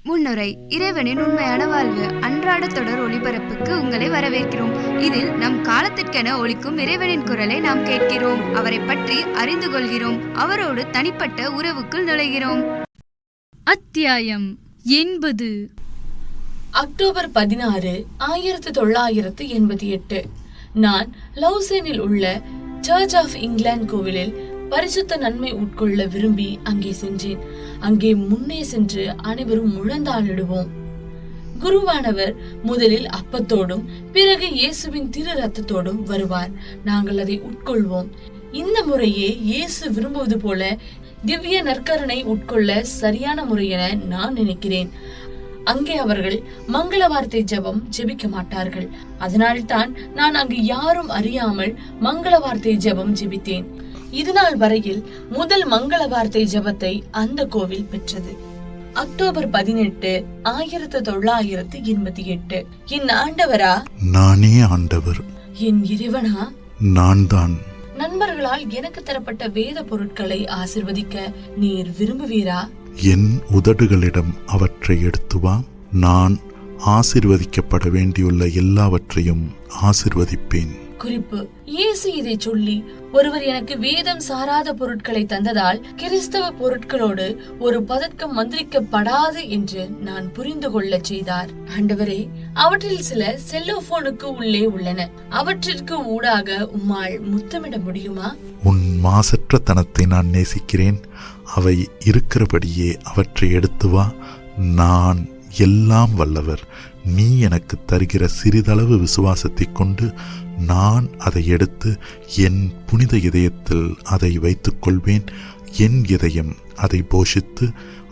முன்னுரை. இறைவனின் உண்மையான வாழ்வு அன்றாட தொடர் ஒளிபரப்புக்கு உங்களை வரவேற்கிறோம். இதில் நம் காலத்திற்கென ஒலிக்கும் இறைவனின் குரலை நாம் கேட்கிறோம், அவரை பற்றி அறிந்து கொள்கிறோம், அவரோடு தனிப்பட்ட உறவுக்குள் நுழைகிறோம். அத்தியாயம் 80. அக்டோபர் 16, 1988. நான் லவுசேனில் உள்ள சர்ச் ஆஃப் இங்கிலாந்து கோவிலில் பரிசுத்த நன்மை உட்கொள்ள விரும்பி அங்கே சென்றேன். அங்கே முன்னே சென்று அனைவரும் முழந்தாளிடுவோம். குருவானவர் முதலில் அப்பத்தோடும் பிறகு இயேசுவின் திரு ரத்தத்தோடும் வருவார். நாங்கள் அதை உட்கொள்வோம். இந்த முறையே இயேசு விரும்புவது போல திவ்ய நற்கருணை உட்கொள்ள சரியான முறை என நான் நினைக்கிறேன். அங்கே அவர்கள் மங்கள வார்த்தை ஜெபம் ஜெபிக்க மாட்டார்கள். அதனால்தான் நான் அங்கு யாரும் அறியாமல் மங்கள வார்த்தை ஜெபம் ஜெபித்தேன். இதுநாள் வரையில் முதல் மங்கள வார்த்தை ஜெபத்தை அந்த கோவில் பெற்றது. அக்டோபர் 18, 1988. என் ஆண்டவரா, நானே ஆண்டவர். என் இறைவனா, நான் தான். நண்பர்களால் எனக்கு தரப்பட்ட வேத பொருட்களை ஆசிர்வதிக்க நீர் விரும்புவீரா? என் உதடுகளிடம் அவற்றை எடுத்து வா. நான் ஆசிர்வதிக்கப்பட வேண்டியுள்ள எல்லாவற்றையும் ஆசிர்வதிப்பேன். குறிப்பு: இயேசு இதை சொல்லி, ஒருவர் எனக்கு வேதம் சாராத பொருட்களை தந்ததால் கிறிஸ்தவ பொருட்களோடு ஒரு பதக்கம் மந்திரிக்கப்படாது என்று நான் புரிந்து கொள்ள செய்தார். ஆண்டவரே, அவற்றில் சில செல்லோபோனுக்கு உள்ளே உள்ளன. அவற்றிற்கு ஊடாக உம்மால் முத்தமிட முடியுமா? உன் மாசற்ற தனத்தை நான் நேசிக்கிறேன். அவை இருக்கிறபடியே அவற்றை எடுத்து வா. நான் எல்லாம் வல்லவர். நீ எனக்கு தருகிற சிறிதளவு விசுவாசத்தை கொண்டு நான் அதை எடுத்து என் புனித இதயத்தில் அதை வைத்துக் கொள்வேன். என் இதயம் அதை போஷித்து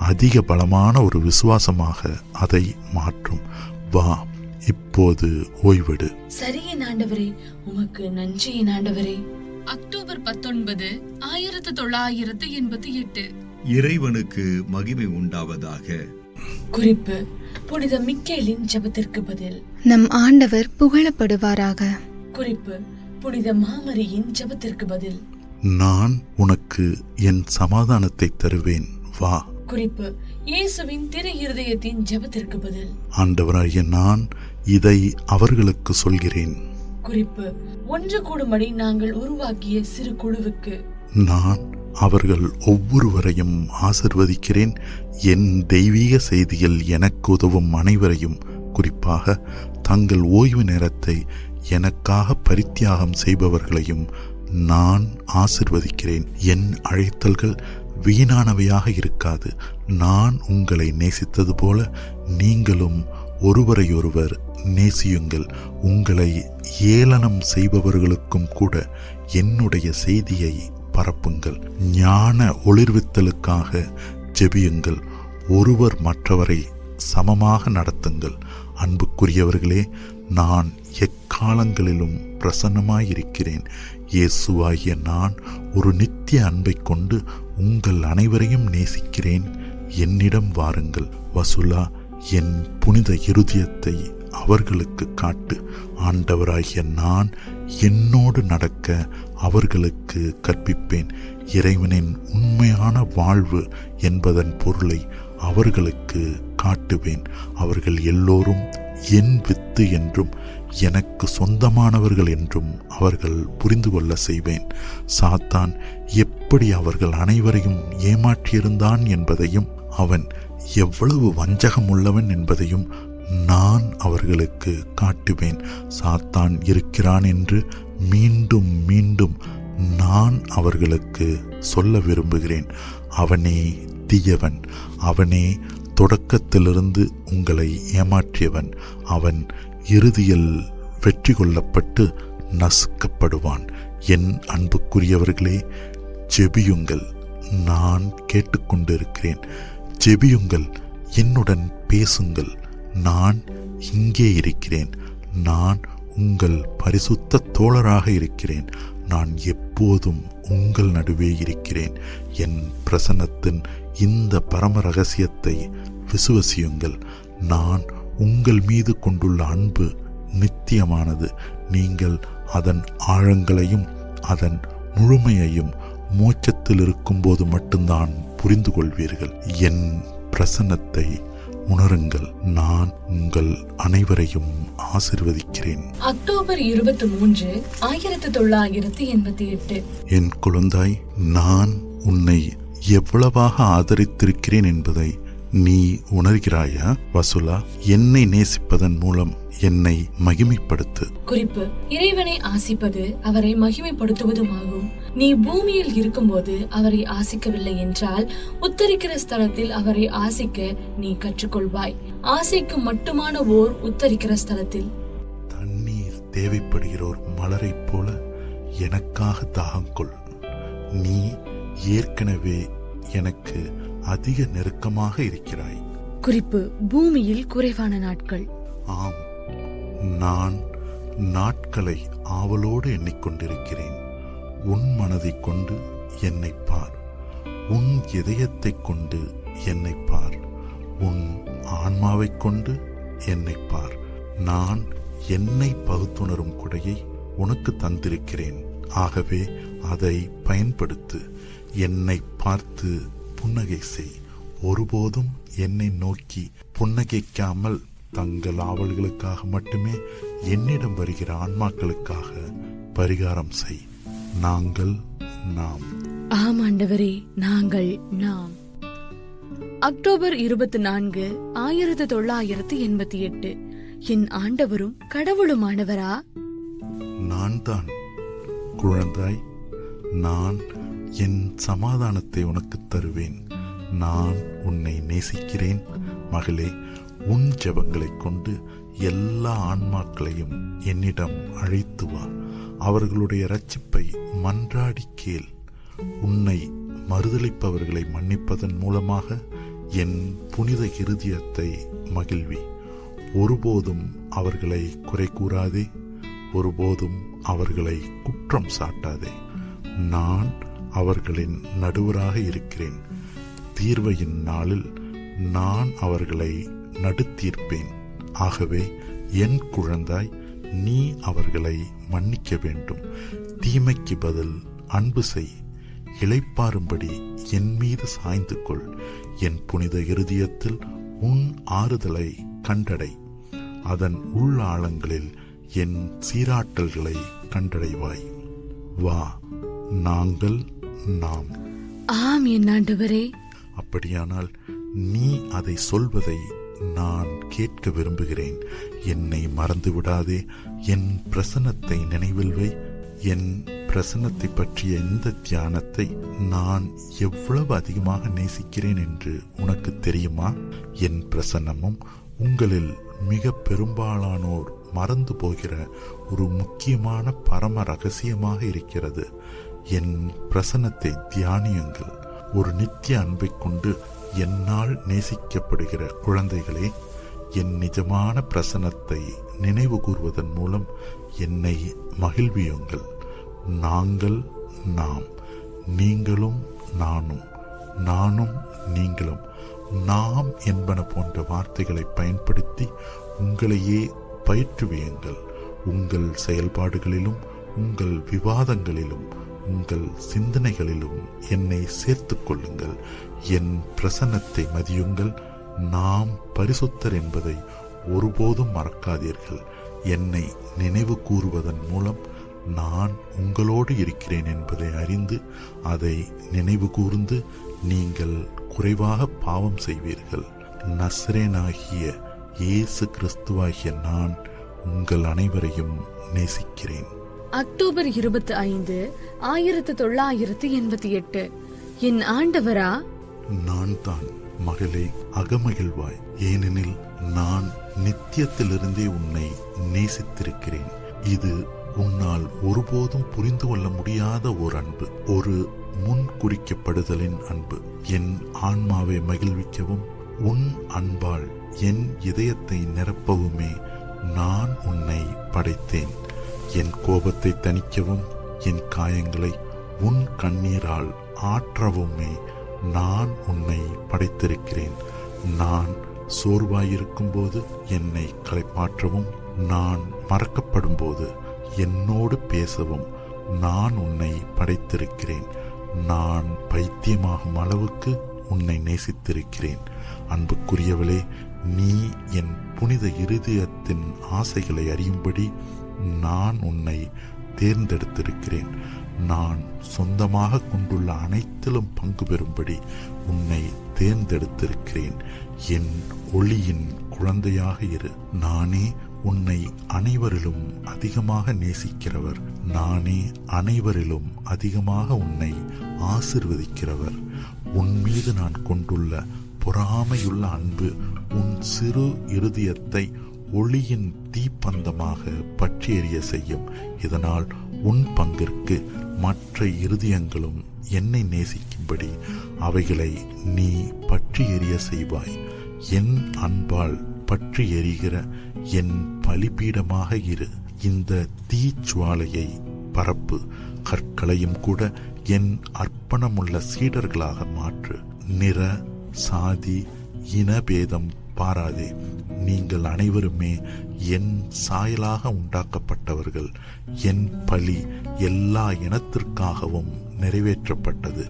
அதிக பலமான ஒரு விசுவாசமாக அதை மாற்றும். வா, இப்போது ஓய்விடு. சரி என் ஆண்டவரே, உமக்கு நன்றி என் ஆண்டவரே. அக்டோபர் 19, 1988. இறைவனுக்கு மகிமை உண்டாவதாக. குறிப்பு: புனித மிக்கேலின் ஜெபத்திற்கு பதில். நம் ஆண்டவர் புகழப்படுவாராக. குறிப்பு: புனித மாமரியின் ஜெபத்திற்கு பதில். நான் உனக்கு என் சமாதானத்தை தருவேன், வா. குறிப்பு: இயேசுவின் திரு இருதயத்தின் ஜெபத்திற்கு பதில். ஆண்டவராகிய நான் இதை அவர்களுக்கு சொல்கிறேன். குறிப்பு: ஒன்று கூடும்படி நாங்கள் உருவாக்கிய சிறு குழுவுக்கு. நான் அவர்கள் ஒவ்வொருவரையும் ஆசிர்வதிக்கிறேன். என் தெய்வீக செய்தியில் எனக்கு உதவும் அனைவரையும், குறிப்பாக தங்கள் ஓய்வு நேரத்தை எனக்காக பரித்தியாகம் செய்பவர்களையும் நான் ஆசிர்வதிக்கிறேன். என் அழைத்தல்கள் வீணானவையாக இருக்காது. நான் உங்களை நேசித்தது போல நீங்களும் ஒருவரையொருவர் நேசியுங்கள். உங்களை ஏளனம் செய்பவர்களுக்கும் கூட என்னுடைய செய்தியை பரப்புங்கள். ஞான ஒளிர்வித்தலுக்காக ஜெபியுங்கள். ஒருவர் மற்றவரை சமமாக நடத்துங்கள். அன்புக்குரியவர்களே, நான் எக்காலங்களிலும் பிரசன்னமாயிருக்கிறேன். இயேசுவாகிய நான் ஒரு நித்திய அன்பை கொண்டு உங்கள் அனைவரையும் நேசிக்கிறேன். என்னிடம் வாருங்கள். வசுலா, என் புனித இருதயத்தை அவர்களுக்கு காட்டு. ஆண்டவராகிய நான் என்னோடு நடக்க அவர்களுக்கு கற்பிப்பேன். இறைவனின் உண்மையான வாழ்வு என்பதன் பொருளை அவர்களுக்கு காட்டுவேன். அவர்கள் எல்லோரும் என் வித்து என்றும் எனக்கு சொந்தமானவர்கள் என்றும் அவர்கள் புரிந்து கொள்ள செய்வேன். சாத்தான் எப்படி அவர்கள் அனைவரையும் ஏமாற்றியிருந்தான் என்பதையும் அவன் எவ்வளவு வஞ்சகம் உள்ளவன் என்பதையும் நான் அவர்களுக்கு காட்டுவேன். சாத்தான் இருக்கிறான் என்று மீண்டும் மீண்டும் நான் அவர்களுக்கு சொல்ல விரும்புகிறேன். அவனே தீயவன். அவனே தொடக்கத்திலிருந்து உங்களை ஏமாற்றியவன். அவன் இறுதியில் வெற்றி கொள்ளப்பட்டு நசுக்கப்படுவான். என் அன்புக்குரியவர்களே, ஜெபியுங்கள். நான் கேட்டுக்கொண்டிருக்கிறேன். ஜெபியுங்கள், என்னுடன் பேசுங்கள். நான் இங்கே இருக்கிறேன். நான் உங்கள் பரிசுத்த தோழராக இருக்கிறேன். நான் எப்போதும் உங்கள் நடுவே இருக்கிறேன். என் பிரசன்னத்தின் இந்த பரம ரகசியத்தை விசுவசியுங்கள். நான் உங்கள் மீது கொண்டுள்ள அன்பு நித்தியமானது. நீங்கள் அதன் ஆழங்களையும் அதன் முழுமையையும் மோட்சத்தில் இருக்கும்போது மட்டும்தான் புரிந்து கொள்வீர்கள். என் பிரசன்னத்தை உணருங்கள், நான் உங்கள் அனைவரையும் ஆசிர்வதிக்கிறேன். அக்டோபர் 23, 1988. என் குழந்தாய், நான் உன்னை எவ்வளவாக ஆதரித்திருக்கிறேன் என்பதை நீ உணர்கிறாயா? வசுலா, என்னை நேசிப்பதன் மூலம் என்னை மகிமைப்படுத்து. குறிப்பு: இறைவனை ஆசிப்பது அவரை மகிமைப்படுத்துவதுமாகும். நீ பூமியில் இருக்கும்போது அவரை ஆசிக்கவில்லை என்றால் உத்தரிக்கிற ஸ்தலத்தில் அவரை ஆசிக்க நீ கற்றுக்கொள்வாய். ஆசைக்கு மட்டுமான ஓர் உத்தரிக்கிற ஸ்தலத்தில். தண்ணீர் தேவைப்படுகிறோர் மலரைப் போல எனக்காக தாகங்கொள். நீ ஏற்கனவே எனக்கு அதிக நெருக்கமாக இருக்கிறாய். குறிப்பு: பூமியில் குறைவான நாட்கள். ஆம், நான் நாட்களை ஆவலோடு எண்ணிக்கொண்டிருக்கிறேன். உன் மனதைக் கொண்டு என்னை பார், உன் இதயத்தைக் கொண்டு என்னை பார், உன் ஆன்மாவைக் கொண்டு என்னை பார். நான் என்னை பகுத்துணரும் குடையை உனக்கு தந்திருக்கிறேன். ஆகவே அதை பயன்படுத்து. என்னை பார்த்து புன்னகை செய். ஒருபோதும் என்னை நோக்கி புன்னகைக்காமல் தங்கள் ஆவல்களுக்காக மட்டுமே என்னிடம் வருகிற ஆன்மாக்களுக்காக பரிகாரம் செய். நாங்கள் நாம். ஆம் ஆண்டவரே, நாங்கள் நாம். அக்டோபர் 24, 1988. என் ஆண்டவரும் கடவுளுமானவரா? நான் தான் குழந்தாய். நான் என் சமாதானத்தை உனக்கு தருவேன். நான் உன்னை நேசிக்கிறேன். மகளே, உன் ஜெபங்களைக் கொண்டு எல்லா ஆன்மாக்களையும் என்னிடம் அழைத்து வா. அவர்களுடைய இரட்சிப்பை மன்றாடி கேள். உன்னை மறுதலிப்பவர்களை மன்னிப்பதன் மூலமாக என் புனித இருதயத்தை மகிழ்வி. ஒருபோதும் அவர்களை குறை கூறாதே, ஒருபோதும் அவர்களை குற்றம் சாட்டாதே. நான் அவர்களின் நடுவராக இருக்கிறேன். தீர்வையின் நாளில் நான் அவர்களை நடுத்தீர்ப்பேன். ஆகவே என் குழந்தாய், நீ அவர்களை மன்னிக்க வேண்டும். தீமைக்கு பதில் அன்பு செய். இளைப்பாறும்படி என் மீது சாய்ந்து கொள். என் புனித இருதயத்தில் உன் ஆறுதலை கண்டடை. அதன் உள் ஆழங்களில் என் சீராட்டல்களை கண்டடைவாய். வா, நாங்கள் நாம். ஆம் என் ஆண்டவரே. அப்படியானால் நீ அதை சொல்வதை நான் கேட்க விரும்புகிறேன். என்னை மறந்து விடாதே. என் பிரசன்னத்தை நினைவில் வை. என் பிரசன்னத்தை பற்றிய இந்த தியானத்தை நான் எவ்வளவு அதிகமாக நேசிக்கிறேன் என்று உனக்கு தெரியுமா? என் பிரசன்னமும் உங்களில் மிக பெரும்பாலானோர் மறந்து போகிற ஒரு முக்கியமான பரம ரகசியமாக இருக்கிறது. என் பிரசன்னத்தை தியானியுங்கள். ஒரு நித்திய அன்பை கொண்டு என்னால் நேசிக்கப்படுகிற குழந்தைகளே, என் நிஜமான பிரசன்னத்தை நினைவு கூர்வதன் மூலம் என்னை மகிழ்வியுங்கள். நாங்கள் நாம், நீங்களும் நானும், நானும் நீங்களும், நாம் என்பன போன்ற வார்த்தைகளை பயன்படுத்தி உங்களையே பயிற்றுவியுங்கள். உங்கள் செயல்பாடுகளிலும் உங்கள் விவாதங்களிலும் உங்கள் சிந்தனைகளிலும் என்னை சேர்த்து கொள்ளுங்கள். என் பிரசன்னத்தை மதியுங்கள். நாம் பரிசுத்தர் என்பதை ஒருபோதும் மறக்காதீர்கள். என்னை நினைவு கூறுவதன் மூலம் நான் உங்களோடு இருக்கிறேன் என்பதை அறிந்து அதை நினைவு கூர்ந்து நீங்கள் குறைவாக பாவம் செய்வீர்கள். நஸ்ரேனாகிய இயேசு கிறிஸ்துவாகிய நான் உங்கள் அனைவரையும் நேசிக்கிறேன். அக்டோபர் 25, 1988. என் ஆண்டவரா? நான் தான். மகளே, அகமகிழ்வாய். ஏனெனில் நான் நித்தியத்திலிருந்தே உன்னை நேசித்திருக்கிறேன். இது உன்னால் ஒருபோதும் புரிந்து கொள்ள முடியாத ஓர் அன்பு, ஒரு முன் குறிக்கப்படுதலின் அன்பு. என் ஆன்மாவை மகிழ்விக்கவும் உன் அன்பால் என் இதயத்தை நிரப்பவுமே நான் உன்னை படைத்தேன். என் கோபத்தை தணிக்கவும் என் காயங்களை உன் கண்ணீரால் ஆற்றவுமே நான் உன்னை படைத்திருக்கிறேன். நான் சோர்வாயிருக்கும் போது என்னை களைப்பாற்றவும், நான் மறக்கப்படும் போது என்னோடு பேசவும் நான் உன்னை படைத்திருக்கிறேன். நான் பைத்தியமாகும் அளவுக்கு உன்னை நேசித்திருக்கிறேன். அன்புக்குரியவளே, நீ என் புனித இருதயத்தின் ஆசைகளை அறியும்படி நான் உன்னை தேர்ந்தெடுத்திருக்கிறேன். நான் சொந்தமாக கொண்டுள்ள அனைத்திலும் பங்கு பெறும்படி உன்னை தேர்ந்தெடுத்திருக்கிறேன். என் ஒளியின் குழந்தையாக இரு. நானே உன்னை அனைவரிலும் அதிகமாக நேசிக்கிறவர். நானே அனைவரிலும் அதிகமாக உன்னை ஆசிர்வதிக்கிறவர். உன் மீது நான் கொண்டுள்ள பொறாமையுள்ள அன்பு உன் சிறு இருதயத்தை ஒளியின் தீப்பந்தமாக பற்றி எரிய செய்யும். இதனால் உன் பங்கிற்கு மற்ற இருதயங்களும் என்னை நேசிக்கும்படி அவைகளை நீ பற்றி எரிய செய்வாய். என் அன்பால் பற்றி எரிகிற என் பலிபீடமாக இரு. இந்த தீச்சுவாலையை பரப்பு. கற்களையும் கூட என் அர்ப்பணமுள்ள சீடர்களாக மாற்று. நிற, சாதி, இனபேதம் பாராதே. நீங்கள் அனைவருமே என் சாயலாக உண்டாக்கப்பட்டவர்கள். என் பலி எல்லா இனத்திற்காகவும் நிறைவேற்றப்பட்டது.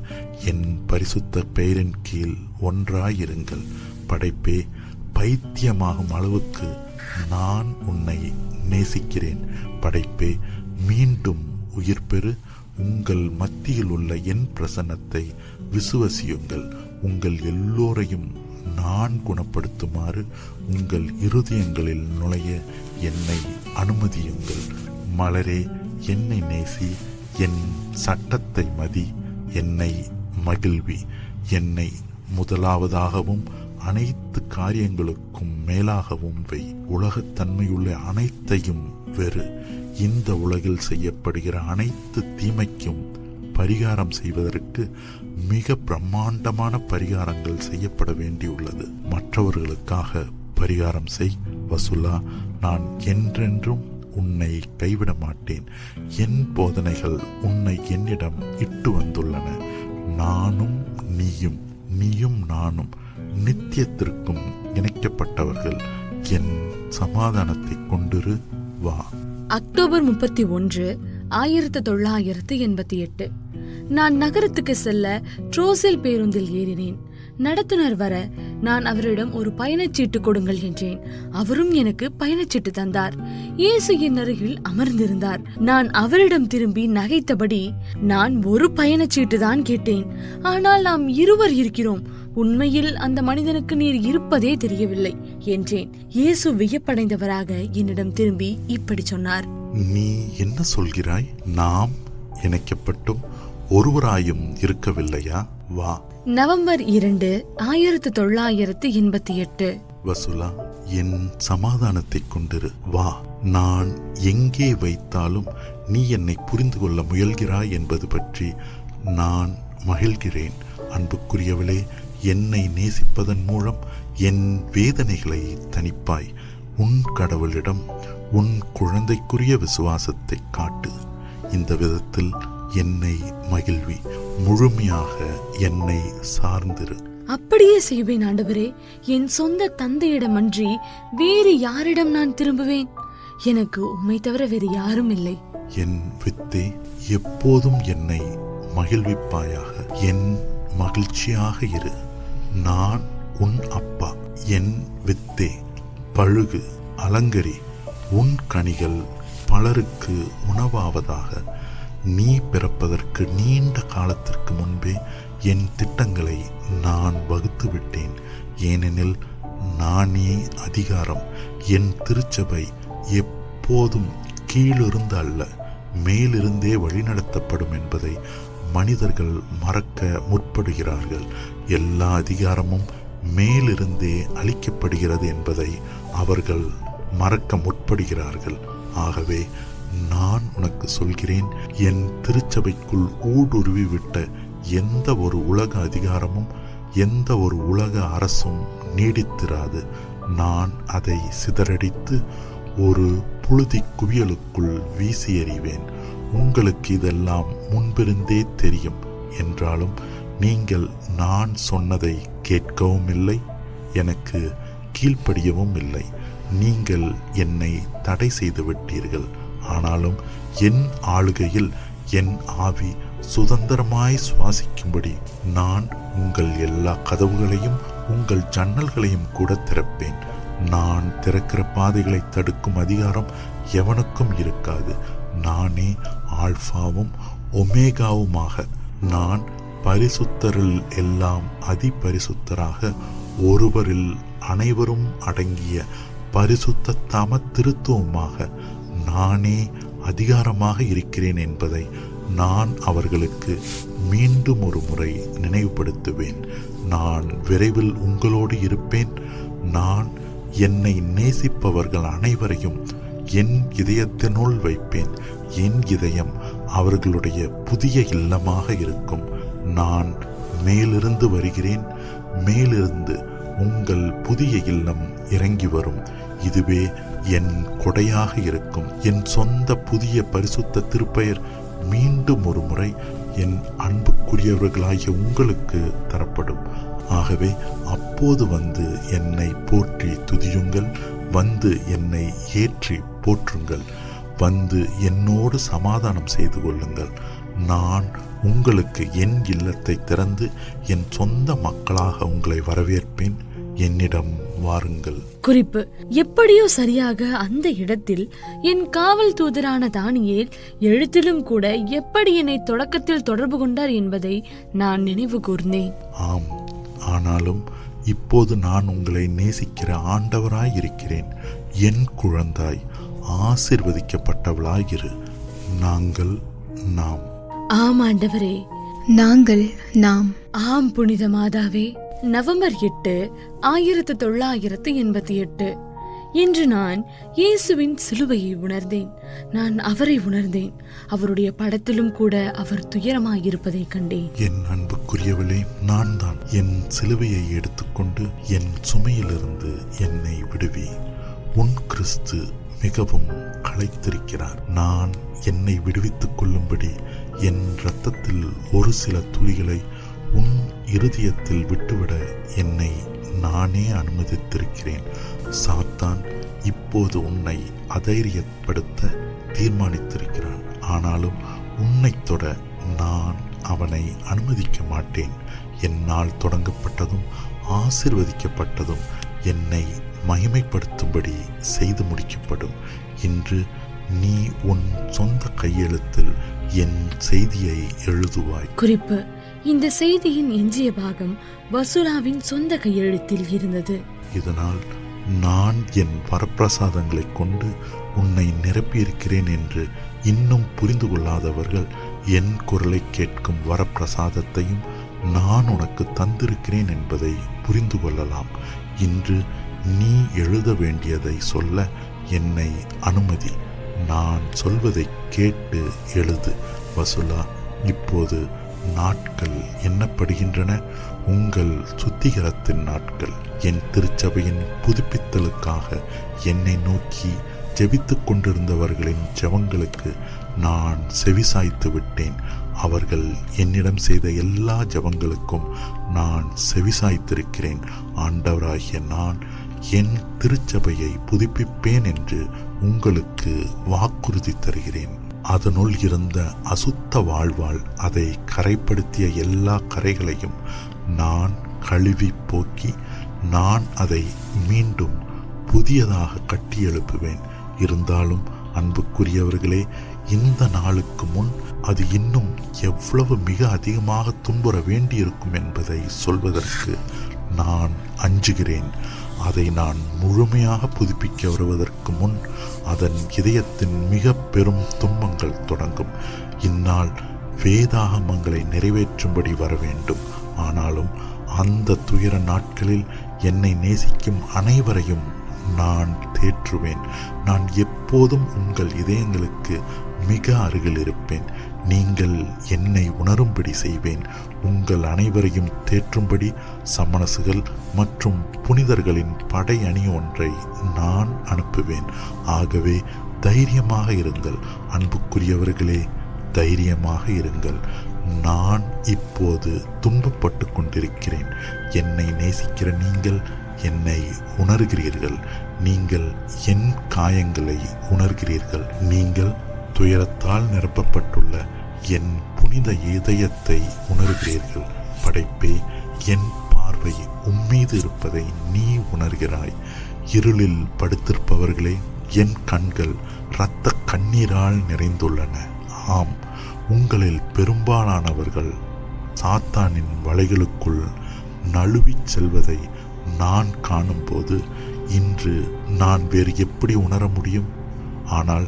என் பரிசுத்த பெயரின் கீழ் ஒன்றாயிருங்கள். படைப்பே, பைத்தியமாகும் அளவுக்கு நான் உன்னை நேசிக்கிறேன். படைப்பே, மீண்டும் உயிர் பெறு. உங்கள் மத்தியில் உள்ள என் பிரசன்னத்தை விசுவசியுங்கள். உங்கள் எல்லோரையும் நான் குணப்படுத்துமாறு உங்கள் இருதயங்களில் நுழைய என்னை அனுமதியுங்கள். மலரே, என்னை நேசி. என் சட்டத்தை மதி. என்னை மகிழ்வி. என்னை முதலாவதாகவும் அனைத்து காரியங்களுக்கும் மேலாகவும் வை. உலகத்தன்மையுள்ள அனைத்தையும் வெறு. இந்த உலகில் செய்யப்படுகிற அனைத்து தீமைக்கும் பரிகாரம் செய்வதற்கு மிக பிரம்மாண்டமான பரிகாரங்கள் செய்யப்பட வேண்டியுள்ளது. மற்றவர்களுக்காக பரிகாரம் செய். வசுலா, நான் என்றென்றும் உன்னை கைவிட மாட்டேன். என் போதனைகள் உன்னை என்னிடம் இட்டு வந்துள்ளன. நானும் நீயும், நீயும் நானும் நித்தியத்திற்கும் இணைக்கப்பட்டவர்கள். என் சமாதானத்தை கொண்டிரு. வா. அக்டோபர் 31, 1988. நான் நகரத்துக்கு செல்ல ட்ரோசெல் பேருந்தில் ஏறினேன். நடத்துனர் வர நான் அவரிடம் ஒரு பயணச்சீட்டு கொடுங்கள் என்றேன். அவரும் எனக்கு பயணச்சீட்டு தந்தார். இயேசு என் அருகில் அமர்ந்திருந்தார். நான் அவரிடம் திரும்பி நகைத்தபடி, நான் ஒரு பயணச்சீட்டு தான் கேட்டேன், ஆனால் நாம் இருவர் இருக்கிறோம். உண்மையில் அந்த மனிதனுக்கு நீர் இருப்பதே தெரியவில்லை என்றேன். இயேசு வியப்படைந்தவராக என்னிடம் திரும்பி இப்படி சொன்னார், நீ என்ன சொல்கிறாய்? நாம் இணைக்கப்பட்டும் ஒருவராயும் இருக்கவில்லையா? வா. நவம்பர் 2, 1988. வசுலா, என் சமாதானத்தை கொண்டிரு. வா. நான் எங்கே வைத்தாலும் நீ என்னை புரிந்து கொள்ள முயல்கிறாய் என்பது பற்றி நான் மகிழ்கிறேன். அன்புக்குரியவளே, என்னை நேசிப்பதன் மூலம் என் வேதனைகளை தணிப்பாய். உன் கடவுளிடம் உன் குழந்தைக்குரிய விசுவாசத்தை காட்டு. இந்த விதத்தில் என்னை மகிழ்வி. முழுமையாக என்னை சார்ந்திரு. அப்படியே செய்வேன் ஆண்டவரே. என் சொந்த தந்தையிடமன்றி வேறு யாரிடம் நான் திரும்புவேன்? எனக்கு உம்மை தவிர வேறு யாரும் இல்லை. என் வித்தே, எப்போதும் என்னை மகிழ்விப்பாயாக. என் மகிழ்ச்சியாக இரு. நான் உன் அப்பா. என் வித்தே, பழுகு, அலங்கரி. உன் கனிகள் பலருக்கு உணவாவதாக. நீ பிறப்பதற்கு நீண்ட காலத்திற்கு முன்பே என் திட்டங்களை நான் வகுத்து விட்டேன். ஏனெனில் நானே அதிகாரம். என் திருச்சபை எப்போதும் கீழிருந்து அல்ல, மேலிருந்தே வழிநடத்தப்படும் என்பதை மனிதர்கள் மறக்க முற்படுகிறார்கள். எல்லா அதிகாரமும் மேலிருந்தே அளிக்கப்படுகிறது என்பதை அவர்கள் மறக்க முற்படுகிறார்கள். ஆகவே நான் உனக்கு சொல்கிறேன், என் திருச்சபைக்குள் ஊடுருவி விட்ட எந்த ஒரு உலக அதிகாரமும் எந்த ஒரு உலக அரசும் நீடித்திராது. நான் அதை சிதறடித்து ஒரு புழுதி குவியலுக்குள் வீசி எறிவேன். உங்களுக்கு இதெல்லாம் முன்பிருந்தே தெரியும். என்றாலும் நீங்கள் நான் சொன்னதை கேட்கவும் இல்லை, எனக்கு கீழ்ப்படியவும் இல்லை. நீங்கள் என்னை தடை செய்து விட்டீர்கள். ஆனாலும் என் ஆளுகையில் என் ஆவி சுதந்திரமாய் சுவாசிக்கும்படி நான் உங்கள் எல்லா கதவுகளையும் உங்கள் ஜன்னல்களையும் கூட திறப்பேன். நான் திறக்கிற பாதைகளை தடுக்கும் அதிகாரம் எவனுக்கும் இருக்காது. நானே ஆல்பாவும் ஒமேகாவுமாக. நான் பரிசுத்தரில் எல்லாம் அதிபரிசுத்தராக ஒருவரில் அனைவரும் அடங்கிய பரிசுத்த தம திருத்துவமாக நானே அதிகாரமாக இருக்கிறேன் என்பதை நான் அவர்களுக்கு மீண்டும் ஒரு முறை நினைவுபடுத்துவேன். நான் விரைவில் உங்களோடு இருப்பேன். நான் என்னை நேசிப்பவர்கள் அனைவரையும் என் இதயத்தினுள் வைப்பேன். என் இதயம் அவர்களுடைய புதிய இல்லமாக இருக்கும். நான் மேலிருந்து வருகிறேன். மேலிருந்து உங்கள் புதிய இல்லம் இறங்கி வரும். இதுவே என் கொடையாக இருக்கும். என் சொந்த புதிய பரிசுத்த திருப்பெயர் மீண்டும் ஒரு முறை என் அன்புக்குரியவர்களாகிய உங்களுக்கு தரப்படும். ஆகவே அப்போது வந்து என்னை போற்றி துதியுங்கள். வந்து என்னை ஏற்றி போற்றுங்கள். வந்து என்னோடு சமாதானம் செய்து கொள்ளுங்கள். நான் உங்களுக்கு என் இல்லத்தை திறந்து என் சொந்த மக்களாக உங்களை வரவேற்பேன். என்னிடம் வாருங்கள். குறிப்பு: எப்படியோ சரியாக அந்த இடத்தில் என் காவல் தூதரான தானியேல் எழுத்திலும் கூட எப்படி என்னை தொடக்கத்தில் தொடர்பு கொண்டார் என்பதை நான் நினைவு கூர்ந்தேன். ஆம், ஆனாலும் இப்போது நான் உங்களை நேசிக்கிற ஆண்டவராய் இருக்கிறேன். என் குழந்தாய், ஆசீர்வதிக்கப்பட்டவளாயிரு. நாங்கள் நாம். ஆம் ஆண்டவரே. நாங்கள் நாம். ஆம் புனித மாதாவே. நவம்பர் 8, 1988. இன்று நான் இயேசுவின் சிலுவையை உணர்ந்தேன். நான் அவரை உணர்ந்தேன். அவருடைய படத்திலும் கூட அவர் துயரமாயிருப்பதை கண்டேன். என் அன்புக்குரியவளே, நான் தான். என் சிலுவையை எடுத்துக்கொண்டு என் சுமையிலிருந்து என்னை விடுவி. உன் கிறிஸ்து மிகவும் களைத்திருக்கிறார். நான் என்னை விடுவித்துக் கொள்ளும்படி என் இரத்தத்தில் ஒரு சில துளிகளை உன் இருதயத்தில் விட்டுவிட என்னை நானே அனுமதித்திருக்கிறேன். சாத்தான் இப்போது உன்னை அதைரியப்படுத்த தீர்மானித்திருக்கிறான். ஆனாலும் உன்னை தொட நான் அவனை அனுமதிக்க மாட்டேன். என்னால் தொடங்கப்பட்டதும் ஆசீர்வதிக்கப்பட்டதும் என்னை மகிமைப்படுத்தும்படி செய்து முடிக்கப்படும். இன்று நீ உன் சொந்த கையெழுத்தில் என் செய்தியை எழுதுவாய். குறிப்பு: இந்த செய்தியின் எஞ்சிய பாகம் வசூலாவின் சொந்த கையெழுத்தில் இருந்தது. இதனால் நான் என் வரப்பிரசாதங்களை கொண்டு உன்னை நிரப்பியிருக்கிறேன் என்று இன்னும் புரிந்து கொள்ளாதவர்கள் என் குரலை கேட்கும் வரப்பிரசாதத்தையும் நான் உனக்கு தந்திருக்கிறேன் என்பதை புரிந்து கொள்ளலாம். இன்று நீ எழுத வேண்டியதை சொல்ல என்னை அனுமதி. நான் சொல்வதை கேட்டு எழுது. வசூலா, இப்போது நாட்கள் எண்ணப்படுகின்றன. உங்கள் சுத்திகரத்தின் நாட்கள். என் திருச்சபையின் புதுப்பித்தலுக்காக என்னை நோக்கி ஜெபித்துக் கொண்டிருந்தவர்களின் ஜெபங்களுக்கு நான் செவிசாய்த்து விட்டேன். அவர்கள் என்னிடம் செய்த எல்லா ஜெபங்களுக்கும் நான் செவிசாய்த்திருக்கிறேன். ஆண்டவராகிய நான் என் திருச்சபையை புதுப்பிப்பேன் என்று உங்களுக்கு வாக்குறுதி தருகிறேன். அதனுள் இருந்த அசுத்த வாழ்வால் அதை கரைப்படுத்திய எல்லா கரைகளையும் நான் கழுவி போக்கி நான் அதை மீண்டும் புதியதாக கட்டி எழுப்புவேன். இருந்தாலும் அன்புக்குரியவர்களே, இந்த நாளுக்கு முன் அது இன்னும் எவ்வளவு மிக அதிகமாக துன்புற வேண்டியிருக்கும் என்பதை சொல்வதற்கு நான் அஞ்சுகிறேன். அதை நான் முழுமையாக புதுப்பிக்க வருவதற்கு முன் அதன் இதயத்தின் மிக பெரும் துன்பங்கள் தொடங்கும். இந்நாள் வேதாகமங்களை நிறைவேற்றும்படி வர வேண்டும். ஆனாலும் அந்த துயர நாட்களில் என்னை நேசிக்கும் அனைவரையும் நான் தேற்றுவேன். நான் எப்போதும் உங்கள் இதயங்களுக்கு மிக அருகில் இருப்பேன். நீங்கள் என்னை உணரும்படி செய்வேன். உங்கள் அனைவரையும் தேற்றும்படி சமணசுகள் மற்றும் புனிதர்களின் படை அணி ஒன்றை நான் அனுப்புவேன். ஆகவே தைரியமாக இருங்கள். அன்புக்குரியவர்களே, தைரியமாக இருங்கள். நான் இப்போது துன்பப்பட்டு கொண்டிருக்கிறேன். என்னை நேசிக்கிற நீங்கள் என்னை உணர்கிறீர்கள். நீங்கள் என் காயங்களை உணர்கிறீர்கள். நீங்கள் துயரத்தால் நிரப்பப்பட்டுள்ள என் புனித இதயத்தை உணர்கிறீர்கள். படைப்பே, என் பார்வை உம்மீது இருப்பதை நீ உணர்கிறாய். இருளில் படுத்திருப்பவர்களே, என் கண்கள் இரத்த கண்ணீரால் நிறைந்துள்ளன. ஆம், உங்களில் பெரும்பாலானவர்கள் சாத்தானின் வலைகளுக்குள் நழுவிச் செல்வதை நான் காணும்போது இன்று நான் வேறு எப்படி உணர முடியும்? ஆனால்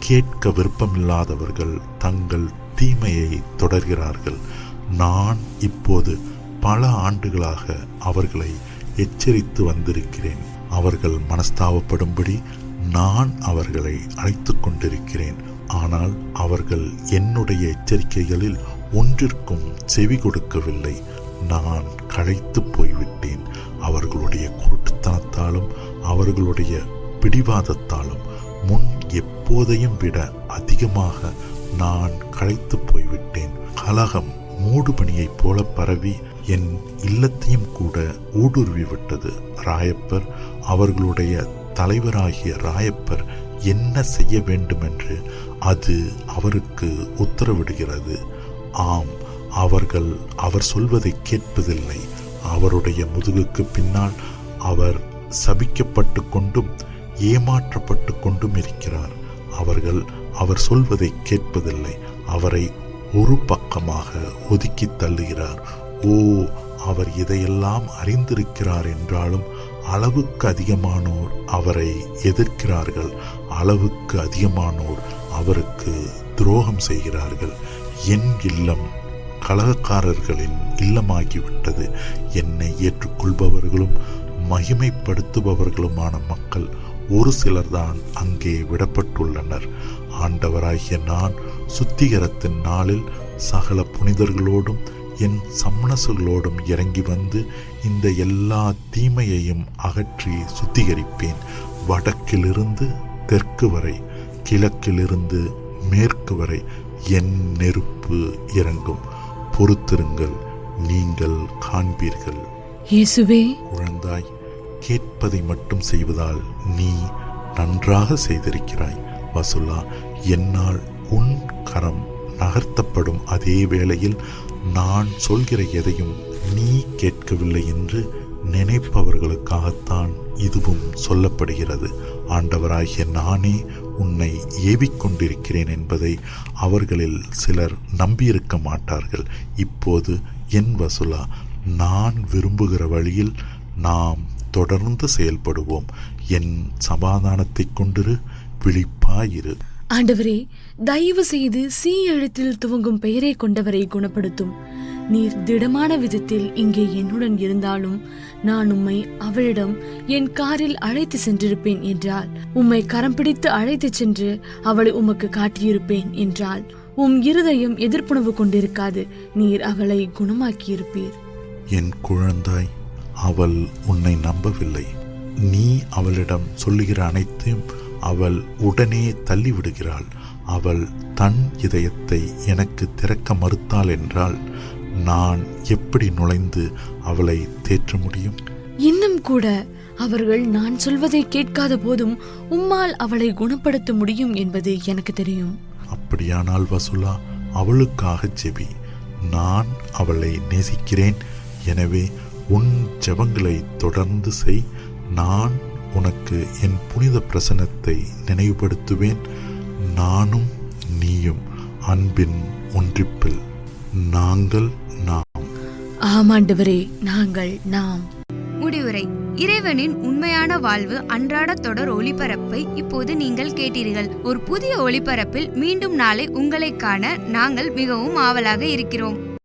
கேட்க விருப்பமில்லாதவர்கள் தங்கள் தீமையை தொடர்கிறார்கள். நான் இப்போது பல ஆண்டுகளாக அவர்களை எச்சரித்து வந்திருக்கிறேன். அவர்கள் மனஸ்தாபப்படும்படி நான் அவர்களை அழைத்து கொண்டிருக்கிறேன். ஆனால் அவர்கள் என்னுடைய எச்சரிக்கைகளில் ஒன்றிற்கும் செவி கொடுக்கவில்லை. நான் களைத்து போய்விட்டேன். அவர்களுடைய குருட்டுத்தனத்தாலும் அவர்களுடைய பிடிவாதத்தாலும் முன் எப்போதையும் விட அதிகமாக நான் களைத்து போய்விட்டேன். கலகம் மூடுபனியைப் போல பரவி என் இல்லத்தையும் கூட ஊடுருவி விட்டது. ராயப்பர், அவர்களுடைய தலைவராகிய ராயப்பர் என்ன செய்ய வேண்டுமென்று அது அவருக்கு உத்தரவிடுகிறது. ஆம், அவர்கள் அவர் சொல்வதை கேட்பதில்லை. அவருடைய முதுகுக்கு பின்னால் அவர் சபிக்கப்பட்டு கொண்டும் ஏமாற்றப்பட்டு கொண்டும் இருக்கிறார். அவர்கள் அவர் சொல்வதை கேட்பதில்லை. அவரை ஒரு பக்கமாக ஒதுக்கி தள்ளுகிறார். ஓ, அவர் இதையெல்லாம் அறிந்திருக்கிறார் என்றாலும் அளவுக்கு அதிகமானோர் அவரை எதிர்க்கிறார்கள். அளவுக்கு அதிகமானோர் அவருக்கு துரோகம் செய்கிறார்கள். என் இல்லம் கலகக்காரர்களின் இல்லமாகிவிட்டது. என்னை ஏற்றுக்கொள்பவர்களும் மகிமைப்படுத்துபவர்களுமான மக்கள் ஒரு சிலர்தான் அங்கே விடப்பட்டுள்ளனர். ஆண்டவராகிய நான் சுத்திகரத்தின் நாளில் சகல புனிதர்களோடும் என் சம்மனசுகளோடும் இறங்கி வந்து இந்த எல்லா தீமையையும் அகற்றி சுத்திகரிப்பேன். வடக்கிலிருந்து தெற்கு வரை, கிழக்கிலிருந்து மேற்கு வரை என் நெருப்பு இறங்கும். பொறுத்திருங்கள், நீங்கள் காண்பீர்கள். இயேசுவே, குழந்தாய், கேட்பதை மட்டும் செய்வதால் நீ நன்றாக செய்திருக்கிறாய். வசுலா, என்னால் உன் கரம் நகர்த்தப்படும் அதே வேளையில் நான் சொல்கிற எதையும் நீ கேட்கவில்லை என்று நினைப்பவர்களுக்காகத்தான் இதுவும் சொல்லப்படுகிறது. ஆண்டவராகிய நானே உன்னை ஏவிக்கொண்டிருக்கிறேன் என்பதை அவர்களில் சிலர் நம்பியிருக்க மாட்டார்கள். இப்போது என் வசுலா, நான் விரும்புகிற வழியில் நாம் தொடர்ந்து செயல்படுவோம். என் சமாதானத்தை கொண்டிரு, விழிப்பாயிரு. ஆண்டவரே, தயவு செய்து சி எழுத்தில் துவங்கும் பெயரை கொண்டவரை குணப்படுத்தும். நீர் திடமான விதத்தில் இங்கே என்னுடன் இருந்தாலும் நான் உம்மை அவளிடம் என் காரில் அழைத்து சென்றிருப்பேன் என்றால், உம்மை கரம் பிடித்து அழைத்து சென்று அவளை உமக்கு காட்டியிருப்பேன் என்றால், உம் இருதயம் எதிர்ப்புணர்வு கொண்டிருக்காது. நீர் அவளை குணமாக்கியிருப்பீர். என் குழந்தாய், அவள் உன்னை நம்பவில்லை. நீ அவளிடம் சொல்லுகிற அனைத்தையும் அவள் உடனே தள்ளிவிடுகிறாள். அவள் தன் இதயத்தை எனக்கு திறக்க மறுத்தாள் என்றால் நான் எப்படி நுழைந்து அவளை தேற்ற முடியும்? இன்னும் கூட அவர்கள் நான் சொல்வதை கேட்காத போதும் உம்மால் அவளை குணப்படுத்த முடியும் என்பது எனக்கு தெரியும். அப்படியானால் வசுலா, அவளுக்காக ஜெபி. நான் அவளை நேசிக்கிறேன். எனவே உன் ஜெபங்களை தொடர்ந்து செய். நான் உனக்கு என் புனித பிரசன்னத்தை நினைவுபடுத்துவேன். நானும் நீயும் அன்பின் ஒன்றிப்பில். நாங்கள் நாம். ஆமாண்டவரே, நாங்கள் நாம். முடிவுரை. இறைவனின் உண்மையான வாழ்வு அன்றாட தொடர் ஒளிபரப்பை இப்போது நீங்கள் கேட்டீர்கள். ஒரு புதிய ஒளிபரப்பில் மீண்டும் நாளை உங்களை காண நாங்கள் மிகவும் ஆவலாக இருக்கிறோம்.